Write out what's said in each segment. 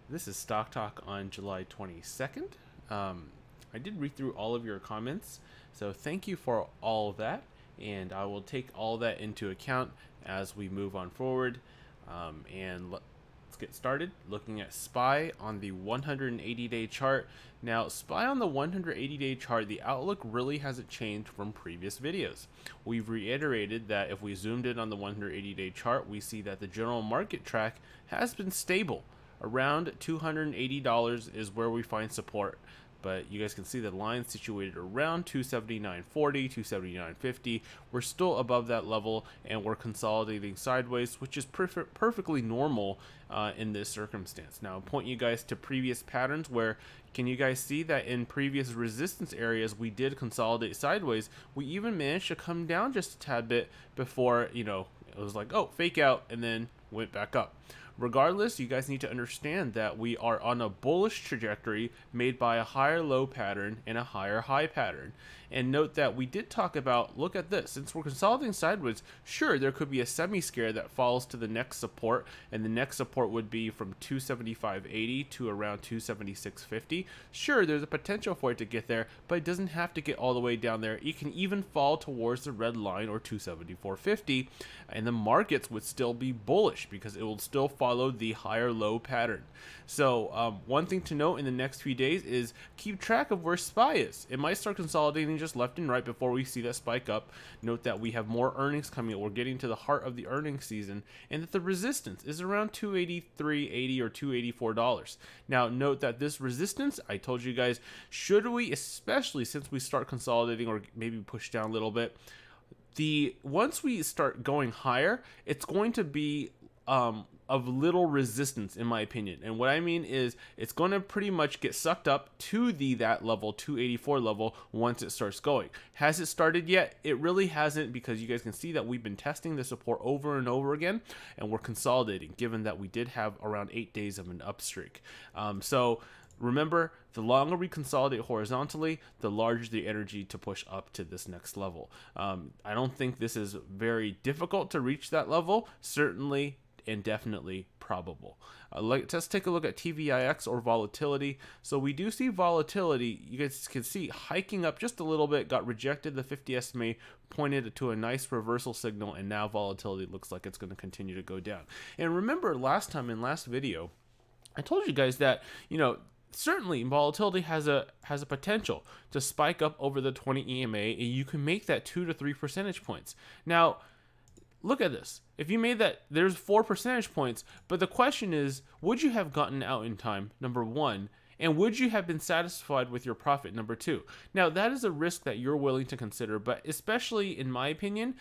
This is Stock Talk on July 22nd. I did read through all of your comments, so thank you for all of that, and I will take all that into account as we move on forward. Let's get started looking at SPY on the 180-day chart. Now, SPY on the 180-day chart, the outlook really hasn't changed from previous videos. We've reiterated that if we zoomed in on the 180-day chart, we see that the general market track has been stable. Around $280 is where we find support, but you guys can see the line situated around 279.40, 279.50. We're still above that level, and we're consolidating sideways, which is perfectly normal in this circumstance. Now, I'll point you guys to previous patterns where, can you guys see that in previous resistance areas we did consolidate sideways? We even managed to come down just a tad bit before, it was like, oh, fake out, and then went back up. Regardless, you guys need to understand that we are on a bullish trajectory made by a higher low pattern and a higher high pattern. And note that we did talk about, look at this, since we're consolidating sideways, sure, there could be a semi-scare that falls to the next support, and the next support would be from 275.80 to around 276.50. Sure, there's a potential for it to get there, but it doesn't have to get all the way down there. It can even fall towards the red line, or 274.50, and the markets would still be bullish because it will still follow the higher low pattern. So one thing to note in the next few days is keep track of where SPY is. It might start consolidating just left and right before we see that spike up. Note that we have more earnings coming up. We're getting to the heart of the earnings season, and that the resistance is around $283.80 or $284. Now note that this resistance, I told you guys, should we, especially since we start consolidating or maybe push down a little bit, once we start going higher, it's going to be of little resistance, in my opinion. And what I mean is it's going to pretty much get sucked up to that level, 284 level, once it starts going. Has it started yet? It really hasn't, because you guys can see that we've been testing the support over and over again, and we're consolidating, given that we did have around 8 days of an up streak. So remember, the longer we consolidate horizontally, the larger the energy to push up to this next level. I don't think this is very difficult to reach that level. Certainly and definitely probable. Let's take a look at TVIX, or volatility. So we do see volatility, you guys can see, hiking up just a little bit, got rejected. The 50 SMA pointed to a nice reversal signal, and now volatility looks like it's going to continue to go down. And remember, last video, I told you guys that, certainly volatility has a potential to spike up over the 20 EMA, and you can make that 2 to 3 percentage points. Now, look at this. If you made that, there's 4 percentage points, but the question is, would you have gotten out in time, number one, and would you have been satisfied with your profit, number two? Now, that is a risk that you're willing to consider, but especially in my opinion,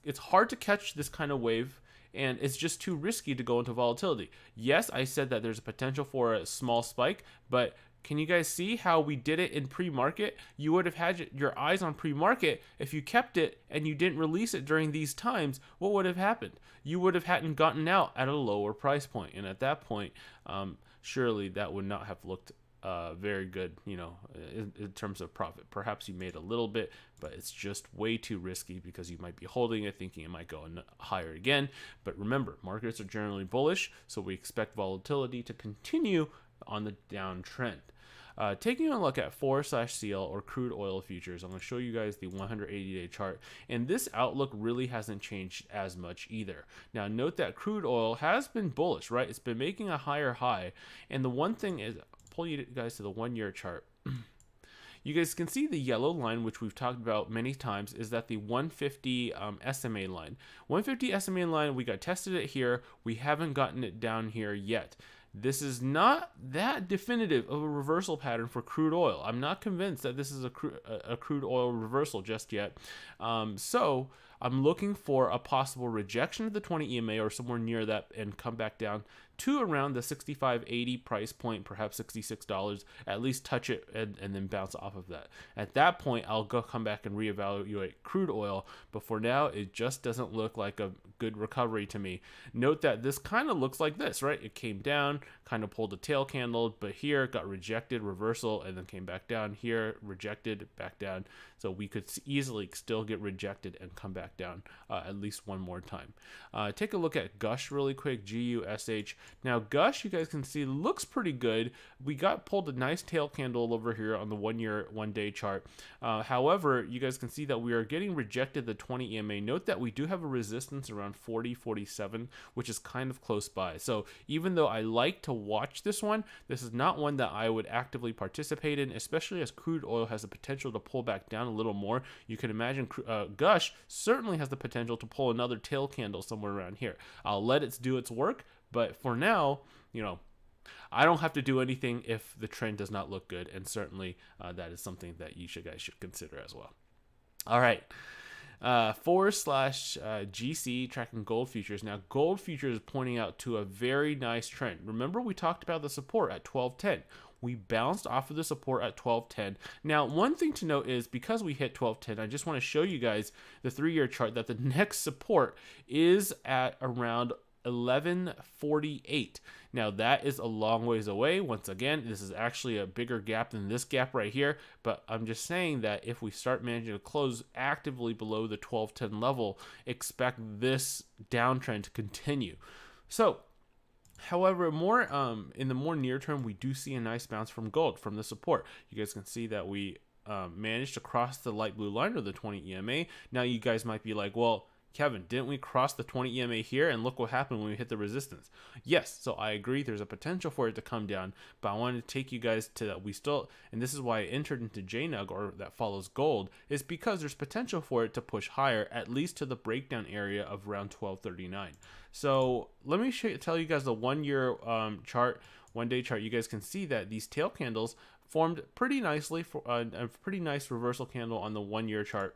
it's hard to catch this kind of wave, and it's just too risky to go into volatility. Yes, I said that there's a potential for a small spike, but can you guys see how we did it in pre-market? You would have had your eyes on pre-market. If you kept it and you didn't release it during these times, what would have happened? You would have hadn't gotten out at a lower price point, and at that point, surely that would not have looked very good, in terms of profit. Perhaps you made a little bit, but it's just way too risky because you might be holding it thinking it might go higher again. But remember, markets are generally bullish, so we expect volatility to continue on the downtrend. Taking a look at 4/CL, or crude oil futures, I'm going to show you guys the 180-day chart, and this outlook really hasn't changed as much either. Now note that crude oil has been bullish, right? It's been making a higher high, and the one thing is, pull you guys to the 1-year chart. You guys can see the yellow line, which we've talked about many times, is that the 150 SMA line. 150 SMA line, we got tested it here. We haven't gotten it down here yet. This is not that definitive of a reversal pattern for crude oil. I'm not convinced that this is a crude oil reversal just yet. So I'm looking for a possible rejection of the 20 EMA or somewhere near that, and come back down to around the 65.80 price point, perhaps $66, at least touch it and then bounce off of that. At that point, I'll come back and reevaluate crude oil, but for now, it just doesn't look like a good recovery to me. Note that this kind of looks like this, right? It came down, kind of pulled a tail candle, but here got rejected, reversal, and then came back down here, rejected, back down. So we could easily still get rejected and come back back down at least one more time. Take a look at GUSH really quick, GUSH. Now GUSH, you guys can see, looks pretty good. We got pulled a nice tail candle over here on the 1 year, 1 day chart. However, you guys can see that we are getting rejected the 20 EMA. Note that we do have a resistance around 40.47, which is kind of close by. So even though I like to watch this one, this is not one that I would actively participate in, especially as crude oil has the potential to pull back down a little more. You can imagine GUSH certainly has the potential to pull another tail candle somewhere around here. I'll let it do its work, but for now, I don't have to do anything if the trend does not look good, and certainly that is something that you guys should consider as well. All right. /GC tracking gold futures. Now gold futures is pointing out to a very nice trend. Remember, we talked about the support at 1210. We bounced off of the support at 1210. Now, one thing to note is because we hit 1210, I just want to show you guys the 3-year chart that the next support is at around 1148. Now that is a long ways away. Once again, this is actually a bigger gap than this gap right here, but I'm just saying that if we start managing to close actively below the 1210 level, expect this downtrend to continue. So however, in the more near term, we do see a nice bounce from gold from the support. You guys can see that we managed to cross the light blue line, or the 20 EMA. Now you guys might be like, well, Kevin, didn't we cross the 20 EMA here, and look what happened when we hit the resistance? Yes, so I agree there's a potential for it to come down, but I wanted to take you guys to that. We still, and this is why I entered into JNUG, or that follows gold, is because there's potential for it to push higher, at least to the breakdown area of around 1239. So let me tell you guys the 1 year chart, 1 day chart. You guys can see that these tail candles formed pretty nicely for a pretty nice reversal candle on the 1 year chart.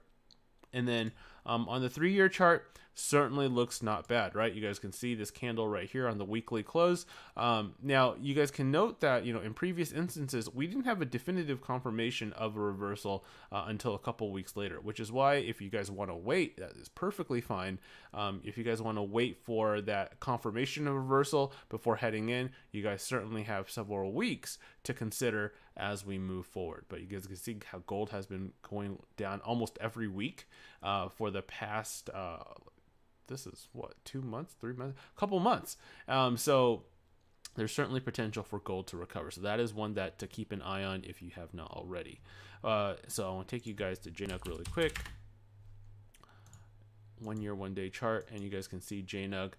And then on the 3 year chart, certainly looks not bad, right? You guys can see this candle right here on the weekly close. Now, you guys can note that, in previous instances, we didn't have a definitive confirmation of a reversal until a couple weeks later, which is why if you guys want to wait, that is perfectly fine. If you guys want to wait for that confirmation of reversal before heading in, you guys certainly have several weeks to consider as we move forward. But you guys can see how gold has been going down almost every week for the past this is what, 2 months, 3 months, a couple months. So there's certainly potential for gold to recover. So that is one that to keep an eye on if you have not already. So I want to take you guys to JNUG really quick. 1 year, 1 day chart, and you guys can see JNUG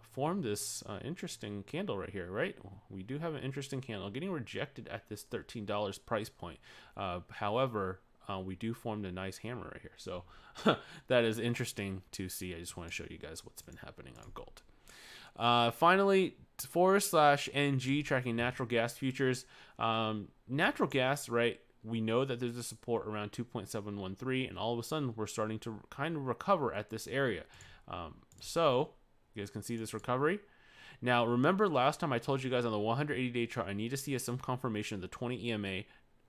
formed this interesting candle right here, right? We do have an interesting candle getting rejected at this $13 price point. However, we do form a nice hammer right here. So that is interesting to see. I just want to show you guys what's been happening on gold. Finally, /NG tracking natural gas futures. Natural gas, right? We know that there's a support around 2.713, and all of a sudden we're starting to kind of recover at this area. So you guys can see this recovery. Now, remember last time I told you guys on the 180-day chart, I need to see some confirmation of the 20 EMA.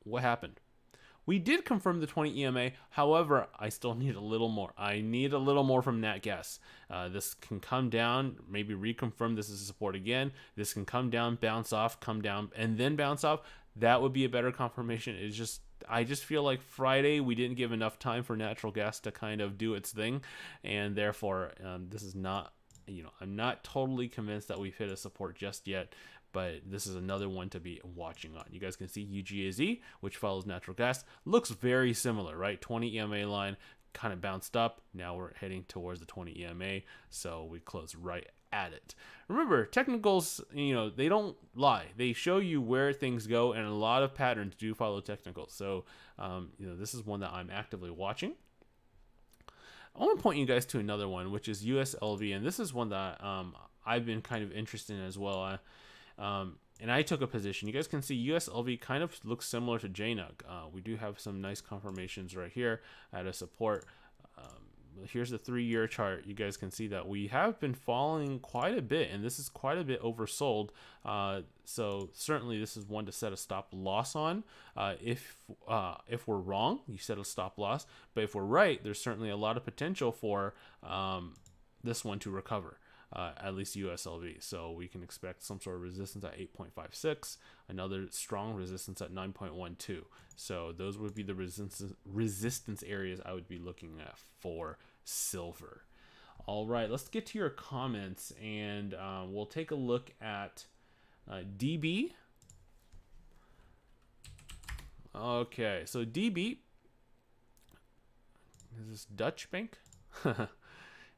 What happened? We did confirm the 20 EMA. However, I still need a little more. I need a little more from nat gas. This can come down, maybe reconfirm this is support again. This can come down, bounce off, come down, and then bounce off. That would be a better confirmation. It's just, I just feel like Friday we didn't give enough time for natural gas to kind of do its thing, and therefore this is not, I'm not totally convinced that we've hit a support just yet. But this is another one to be watching on. You guys can see UGAZ, which follows natural gas, looks very similar, right? 20 EMA line kind of bounced up. Now we're heading towards the 20 EMA, so we close right at it. Remember, technicals, they don't lie. They show you where things go, and a lot of patterns do follow technicals. So, this is one that I'm actively watching. I want to point you guys to another one, which is USLV, and this is one that I've been kind of interested in as well. And I took a position. You guys can see USLV kind of looks similar to JNUG. We do have some nice confirmations right here at a support. Here's the 3-year chart. You guys can see that we have been falling quite a bit, and this is quite a bit oversold. So certainly this is one to set a stop loss on. If we're wrong, you set a stop loss. But if we're right, there's certainly a lot of potential for this one to recover. At least USLV. So we can expect some sort of resistance at 8.56, another strong resistance at 9.12. So those would be the resistance areas I would be looking at for silver. All right, let's get to your comments, and we'll take a look at DB. Okay, so DB, is this Dutch bank?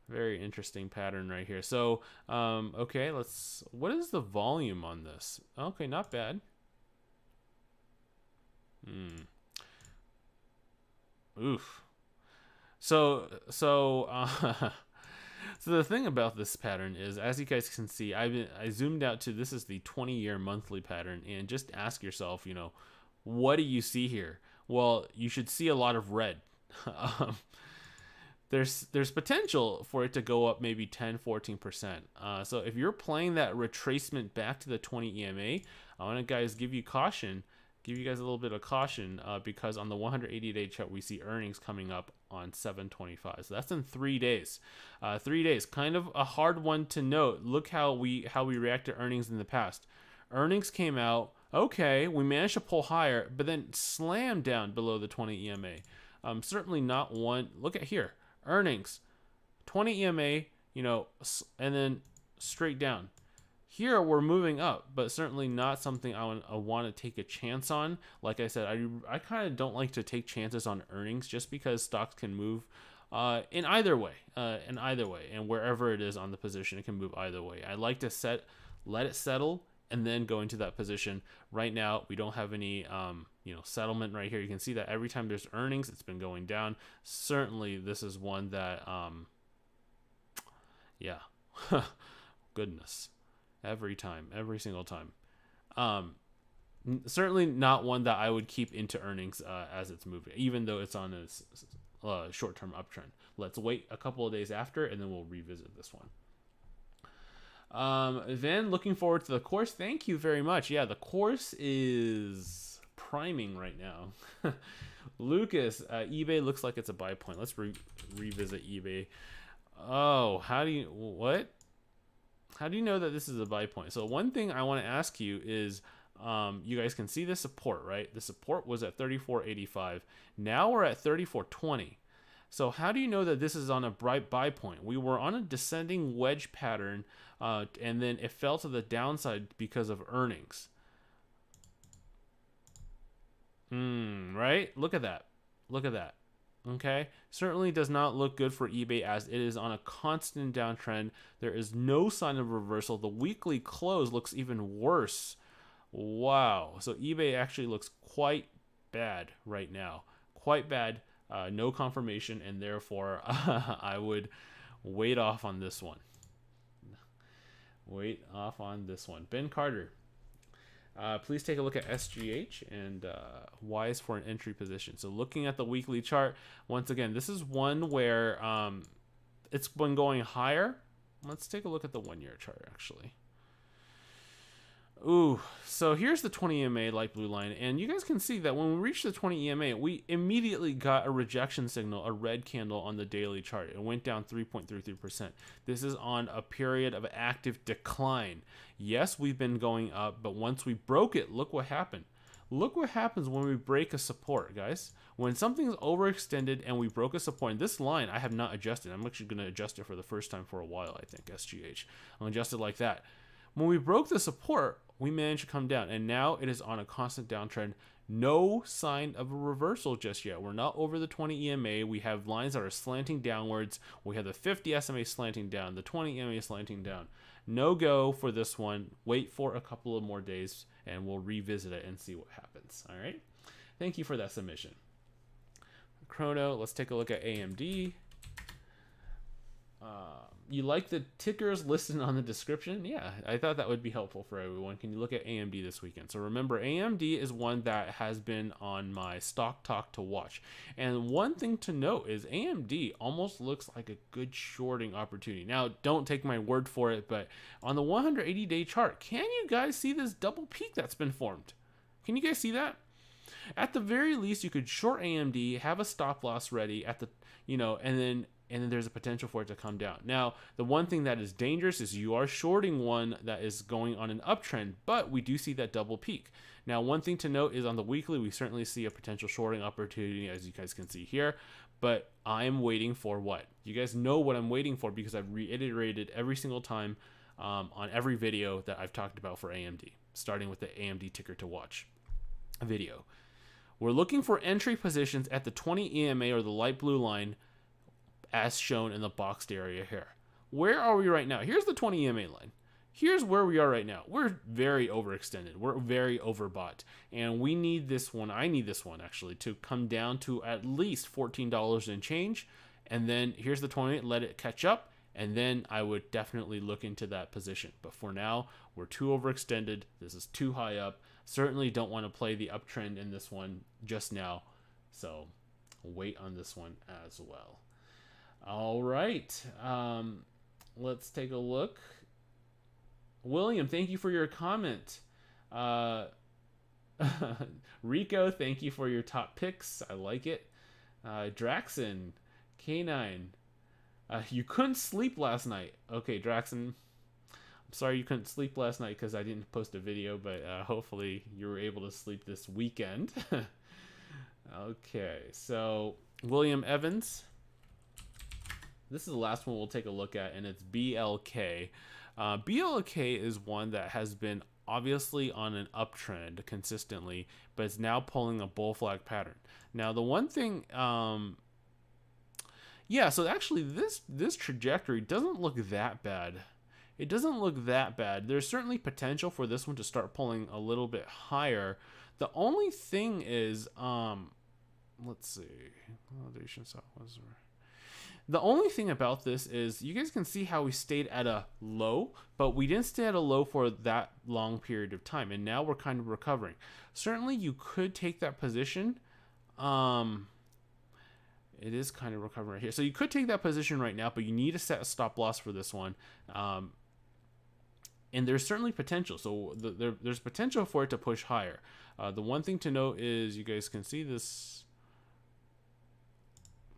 Very interesting pattern right here. So, okay, what is the volume on this? Okay, not bad. Oof. So the thing about this pattern is, as you guys can see, I zoomed out to, this is the 20-year monthly pattern, and just ask yourself, you know, what do you see here? Well, you should see a lot of red. There's potential for it to go up maybe 10-14%. So if you're playing that retracement back to the 20 EMA, I want to guys give you guys a little bit of caution, because on the 180-day chart we see earnings coming up on 7/25. So that's in 3 days. 3 days, kind of a hard one to note. Look how we react to earnings in the past. Earnings came out, okay, we managed to pull higher, but then slammed down below the 20 EMA. Certainly not one. Look at here. Earnings, 20 EMA, you know, and then straight down. Here we're moving up, but certainly not something I want to take a chance on. Like I said, I kind of don't like to take chances on earnings, just because stocks can move in either way, and wherever it is on the position, it can move either way. I like to let it settle and then go into that position. Right now, we don't have any settlement right here. You can see that every time there's earnings, it's been going down. Certainly, this is one that, yeah, goodness, every single time. Certainly not one that I would keep into earnings as it's moving, even though it's on a short-term uptrend. Let's wait a couple of days after, and then we'll revisit this one. Then looking forward to the course. Thank you very much. Yeah, the course is priming right now. Lucas, eBay looks like it's a buy point. Let's revisit eBay. Oh, how do you know that this is a buy point? So one thing I want to ask you is, you guys can see the support, right? The support was at 34.85. Now we're at 34.20. So how do you know that this is on a bright buy point? We were on a descending wedge pattern, and then it fell to the downside because of earnings. Right? Look at that. Look at that. Okay? Certainly does not look good for eBay, as it is on a constant downtrend. There is no sign of reversal. The weekly close looks even worse. Wow. So eBay actually looks quite bad right now. Quite bad. No confirmation, and therefore I would wait off on this one. Wait off on this one. Ben Carter, please take a look at SGH and wise for an entry position. So looking at the weekly chart, once again, this is one where it's been going higher. Let's take a look at the 1-year chart, actually. Ooh, so here's the 20 EMA light blue line, and you guys can see that when we reached the 20 EMA, we immediately got a rejection signal, a red candle on the daily chart. It went down 3.33%. This is on a period of active decline. Yes, we've been going up, but once we broke it, look what happened. Look what happens when we break a support, guys. When something's overextended and we broke a support, and this line I have not adjusted. I'm actually going to adjust it for the first time for a while, I think, SGH. I'm going to adjust it like that. When we broke the support, we managed to come down, and now it is on a constant downtrend. No sign of a reversal just yet. We're not over the 20 EMA. We have lines that are slanting downwards. We have the 50 SMA slanting down, the 20 EMA slanting down. No go for this one. Wait for a couple of more days, and we'll revisit it and see what happens. All right. Thank you for that submission. Chrono, let's take a look at AMD. You like the tickers listed on the description? Yeah, I thought that would be helpful for everyone. Can you look at AMD this weekend? So remember, AMD is one that has been on my stock talk to watch. And one thing to note is AMD almost looks like a good shorting opportunity. Now, don't take my word for it, but on the 180-day chart, can you guys see this double peak that's been formed? Can you guys see that? At the very least, you could short AMD, have a stop loss ready at the, and then there's a potential for it to come down. Now, the one thing that is dangerous is you are shorting one that is going on an uptrend, but we do see that double peak. Now, one thing to note is on the weekly, we certainly see a potential shorting opportunity, as you guys can see here, but I'm waiting for what? You guys know what I'm waiting for because I've reiterated every single time on every video that I've talked about for AMD, starting with the AMD ticker to watch video. We're looking for entry positions at the 20 EMA or the light blue line as shown in the boxed area here. Where are we right now? Here's the 20 EMA line. Here's where we are right now. We're very overextended. We're very overbought. And we need this one, I need this one actually, to come down to at least $14 and change. And then here's the 20, let it catch up. And then I would definitely look into that position. But for now, we're too overextended. This is too high up. Certainly don't want to play the uptrend in this one just now. So wait on this one as well. All right. Let's take a look. William, thank you for your comment. Rico, thank you for your top picks. I like it. Draxon, K9. You couldn't sleep last night. Okay, Draxon. I'm sorry you couldn't sleep last night because I didn't post a video, but hopefully you were able to sleep this weekend. Okay, so William Evans. This is the last one we'll take a look at, and it's BLK. BLK is one that has been obviously on an uptrend consistently, but it's now pulling a bull flag pattern. Now, the one thing, yeah, so actually this trajectory doesn't look that bad. It doesn't look that bad. There's certainly potential for this one to start pulling a little bit higher. The only thing is, let's see, the only thing about this is you guys can see how we stayed at a low, but we didn't stay at a low for that long period of time, and now we're kind of recovering. Certainly, you could take that position. It is kind of recovering right here. So you could take that position right now, but you need to set a stop loss for this one. And there's certainly potential. So there's potential for it to push higher. The one thing to note is you guys can see this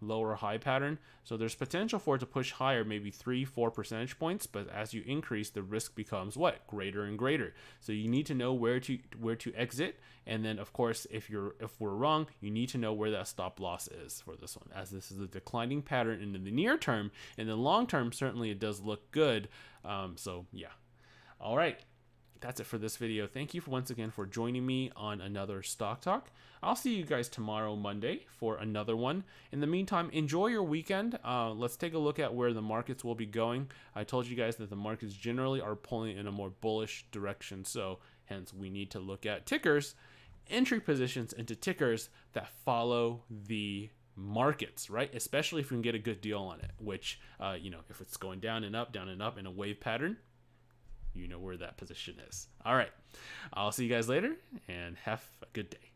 lower high pattern. So there's potential for it to push higher, maybe 3-4 percentage points, but as you increase, the risk becomes what? Greater and greater. So you need to know where to exit, and then of course if we're wrong, you need to know where that stop loss is for this one, as this is a declining pattern in the near term. In the long term, certainly it does look good. So yeah. All right. That's it for this video. Thank you once again for joining me on another Stock Talk. I'll see you guys tomorrow, Monday, for another one. In the meantime, enjoy your weekend. Let's take a look at where the markets will be going. I told you guys that the markets generally are pulling in a more bullish direction, so hence we need to look at tickers, entry positions into tickers that follow the markets, right? Especially if we can get a good deal on it, which, if it's going down and up in a wave pattern, you know where that position is. All right. I'll see you guys later and have a good day.